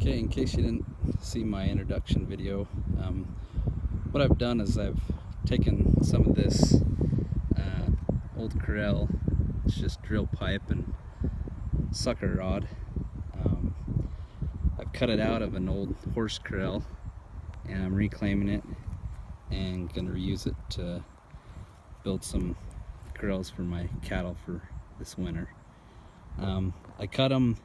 Okay, in case you didn't see my introduction video, what I've done is I've taken some of this old corral, it's just drill pipe and sucker rod. I've cut it out of an old horse corral and I'm reclaiming it and going to reuse it to build some corrals for my cattle for this winter. I cut them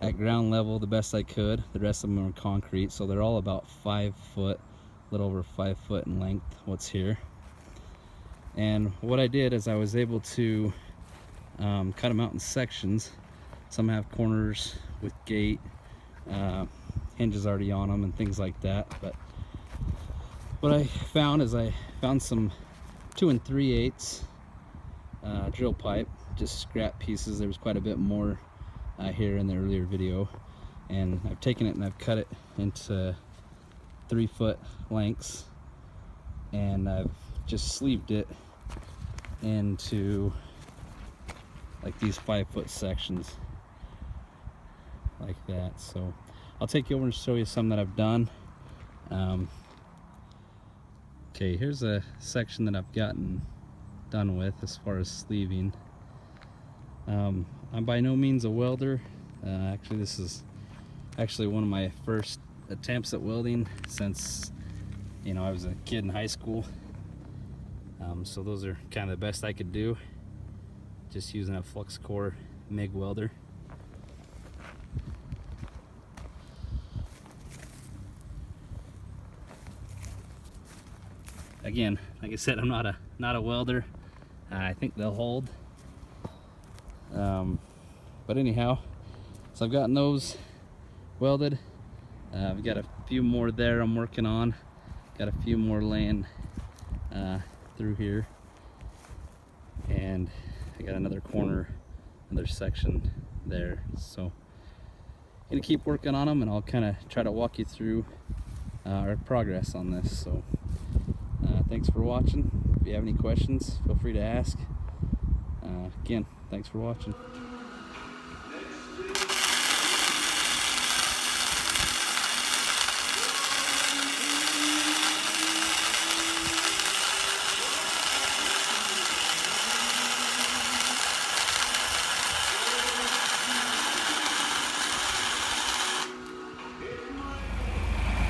at ground level the best I could. The rest of them are concrete, so they're all about 5 foot, a little over 5 foot in length, what's here. And what I did is I was able to cut them out in sections. Some have corners with gate, hinges already on them and things like that. But what I found is I found some 2 3/8 drill pipe, just scrap pieces. There was quite a bit more here in the earlier video, and I've taken it and I've cut it into 3 foot lengths, and I've just sleeved it into like these 5 foot sections like that. So I'll take you over and show you some that I've done. Okay, here's a section that I've gotten done with as far as sleeving. I'm by no means a welder. Actually, this is actually one of my first attempts at welding since, you know, I was a kid in high school. So those are kind of the best I could do, just using a flux core MIG welder. Again, like I said, I'm not a welder. I think they'll hold. But anyhow, so I've gotten those welded. I've got a few more there I'm working on. Got a few more laying through here, and I got another corner, another section there. So I'm gonna keep working on them, and I'll kind of try to walk you through our progress on this. So thanks for watching. If you have any questions, feel free to ask. Again, thanks for watching.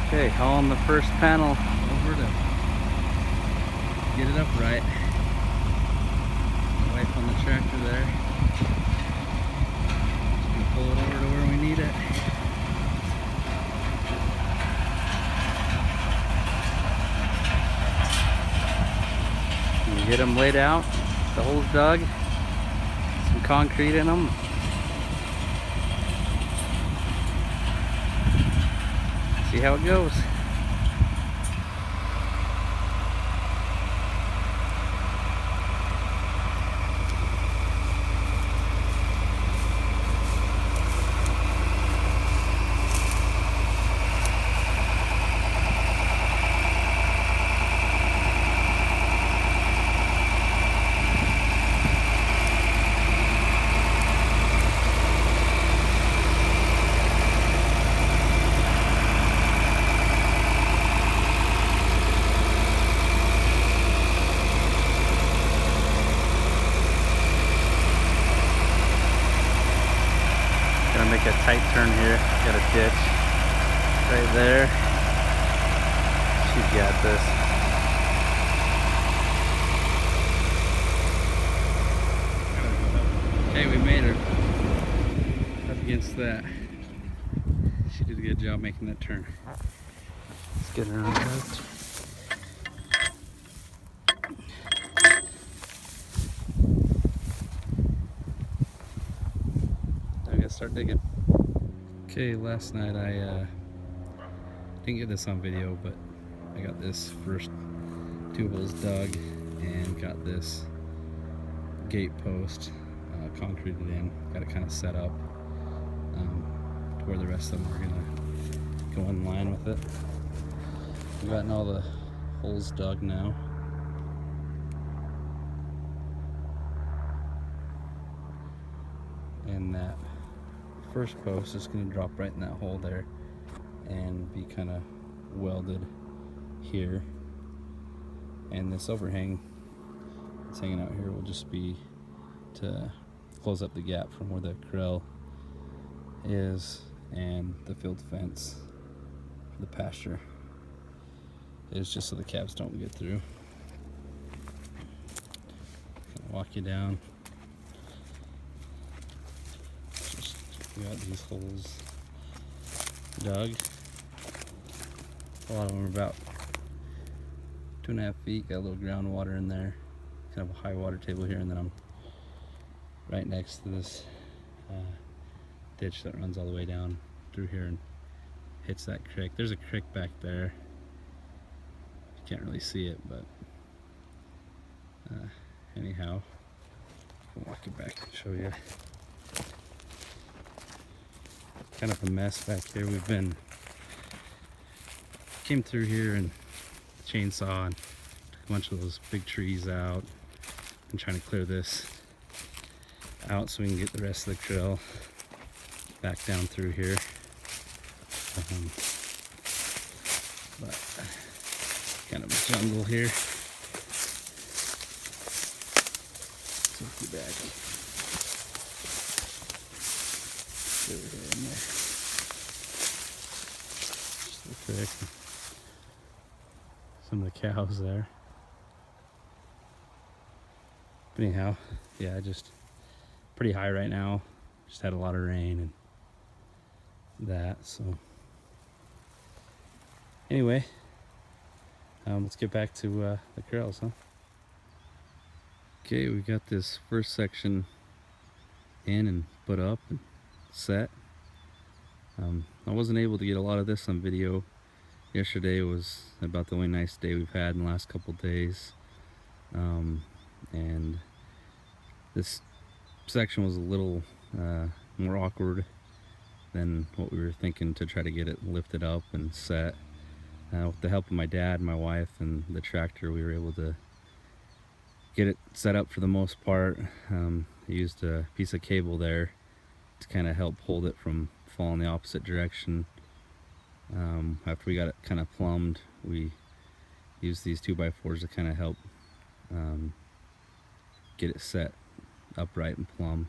Okay, hauling the first panel over to get it upright. My wife on the tractor there. Just gonna pull it over to where we need it. And get them laid out, the holes dug, some concrete in them. See how it goes. Gonna make a tight turn here. Got a ditch right there. She's got this. Hey, we made her up against that. She did a good job making that turn. Let's get her on that. Start digging. Okay, last night I didn't get this on video, but I got this first 2 holes dug and got this gate post concreted in. Got it kind of set up to where the rest of them are gonna go in line with it. I've gotten all the holes dug now. And that first post is going to drop right in that hole there. and be kind of welded here. And this overhang that's hanging out here will just be to close up the gap from where the corral is and the field fence for the pasture. It's just so the calves don't get through. Walk you down. Just got these holes dug. A lot of them are about 2.5 feet. Got a little groundwater in there. Kind of a high water table here, and then I'm right next to this ditch that runs all the way down through here and hits that creek. There's a creek back there. You can't really see it, but anyhow, I'll walk it back and show you. Kind of a mess back here. Came through here and chainsaw and took a bunch of those big trees out and trying to clear this out so we can get the rest of the corral back down through here. But kind of a jungle here. Take you back. Over here in there. Just the creek. Some of the cows there. But anyhow, yeah, just pretty high right now. Just had a lot of rain and that, so anyway, let's get back to the corrals, huh? Okay, we got this first section in and put up and set. I wasn't able to get a lot of this on video. Yesterday was about the only nice day we've had in the last couple days, and this section was a little more awkward than what we were thinking to try to get it lifted up and set. With the help of my dad, my wife, and the tractor, we were able to get it set up for the most part. I used a piece of cable there to kind of help hold it from falling the opposite direction. After we got it kind of plumbed, we used these 2x4s to kind of help get it set upright and plumb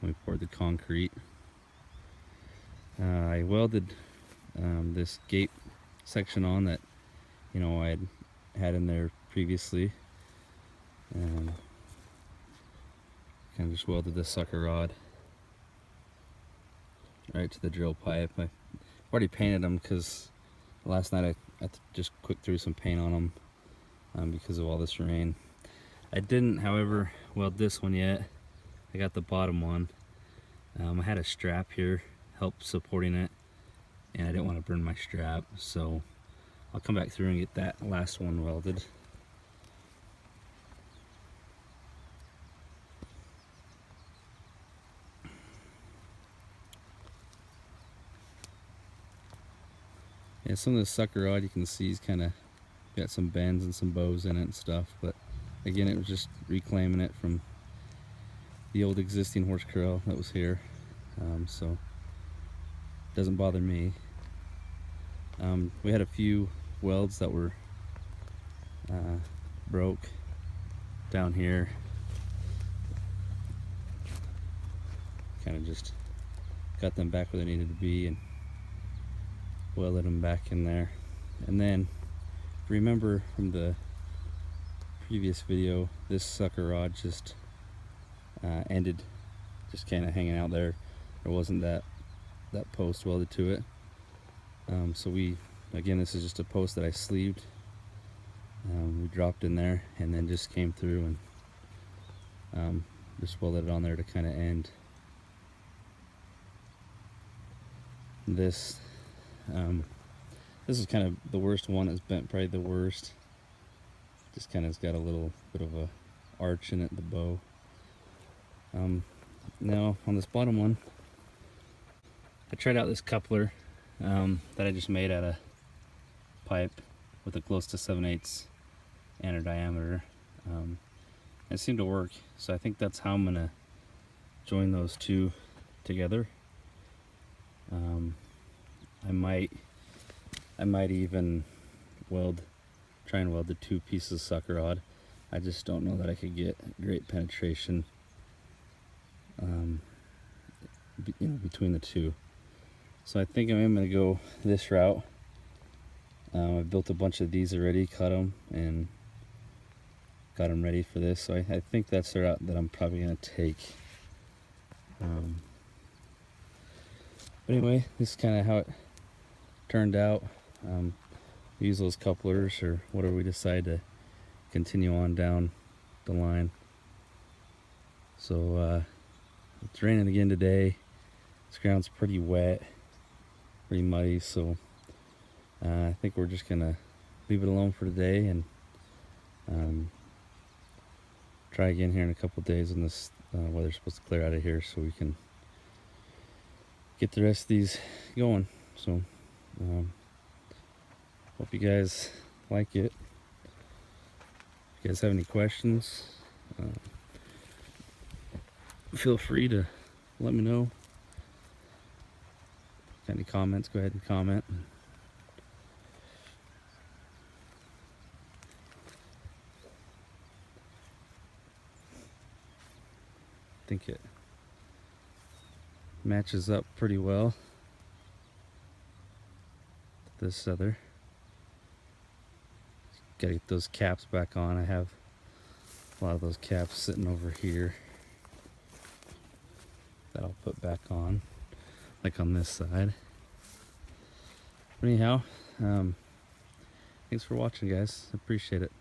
when we poured the concrete. I welded this gate section on that, you know, I had in there previously. Kind of just welded this sucker rod right to the drill pipe. I've already painted them because last night I just quick threw some paint on them because of all this rain. I didn't, however, weld this one yet. I got the bottom one. I had a strap here help supporting it, and I didn't want to burn my strap, so I'll come back through and get that last one welded. Yeah, some of the sucker rod you can see is kind of got some bends and some bows in it and stuff, but again, it was just reclaiming it from the old existing horse corral that was here, so it doesn't bother me. We had a few welds that were broke down here. Kind of just got them back where they needed to be and welded them back in there. And then remember from the previous video, this sucker rod just ended, just kind of hanging out there. There wasn't that post welded to it. So again, this is just a post that I sleeved. We dropped in there and then just came through and just welded it on there to kind of end this. This is kind of the worst one. It's bent probably the worst. Just kind of got a little bit of a arch in it, the bow. Now on this bottom one, I tried out this coupler that I just made out of pipe with a close to 7/8 inner diameter. It seemed to work, so I think that's how I'm gonna join those two together. I might even try and weld the 2 pieces of sucker rod. I just don't know that I could get great penetration between the 2. So I think I'm going to go this route. I've built a bunch of these already, cut them, and got them ready for this. So I think that's the route that I'm probably going to take. But anyway, this is kind of how it turned out. Use those couplers or whatever we decide to continue on down the line. So it's raining again today. This ground's pretty wet, pretty muddy, so I think we're just gonna leave it alone for today and try again here in a couple days when this weather's supposed to clear out of here, so we can get the rest of these going. So hope you guys like it. If you guys have any questions, feel free to let me know. Got any comments, go ahead and comment. I think it matches up pretty well to this other. Gotta get those caps back on. I have a lot of those caps sitting over here that I'll put back on, like on this side. But anyhow, thanks for watching, guys. Appreciate it.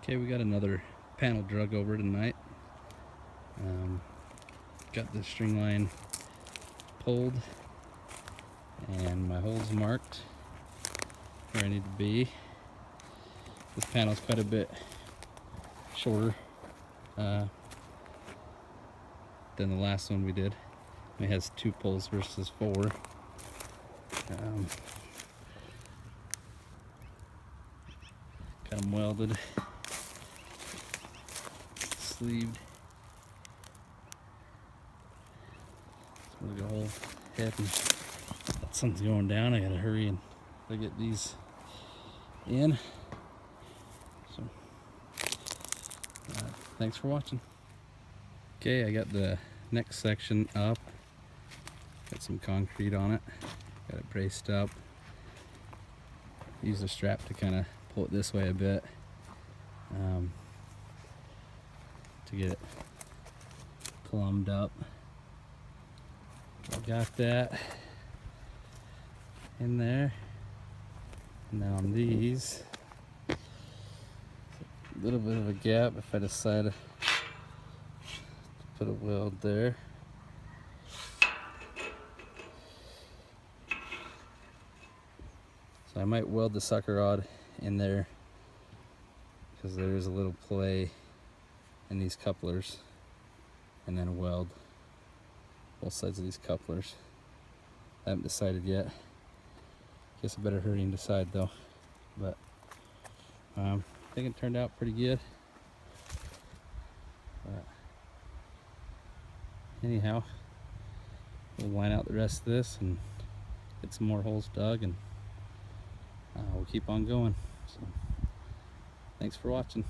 Okay, we got another panel drug over tonight. Got the string line pulled and my holes marked where I need to be. This panel's quite a bit shorter than the last one we did. It has 2 poles versus 4. Got them welded, sleeved. Look at the whole head, and that sun's going down. I gotta hurry and get these in. So thanks for watching. Okay, I got the next section up. Got some concrete on it. Got it braced up. Use the strap to kind of pull it this way a bit to get it plumbed up. I got that in there. Now on these, a little bit of a gap if I decide to put a weld there. So I might weld the sucker rod in there because there is a little play in these couplers, and then weld both sides of these couplers. I haven't decided yet. Guess I better hurry and decide though. But I think it turned out pretty good. But anyhow, we'll line out the rest of this and get some more holes dug, and we'll keep on going. So thanks for watching.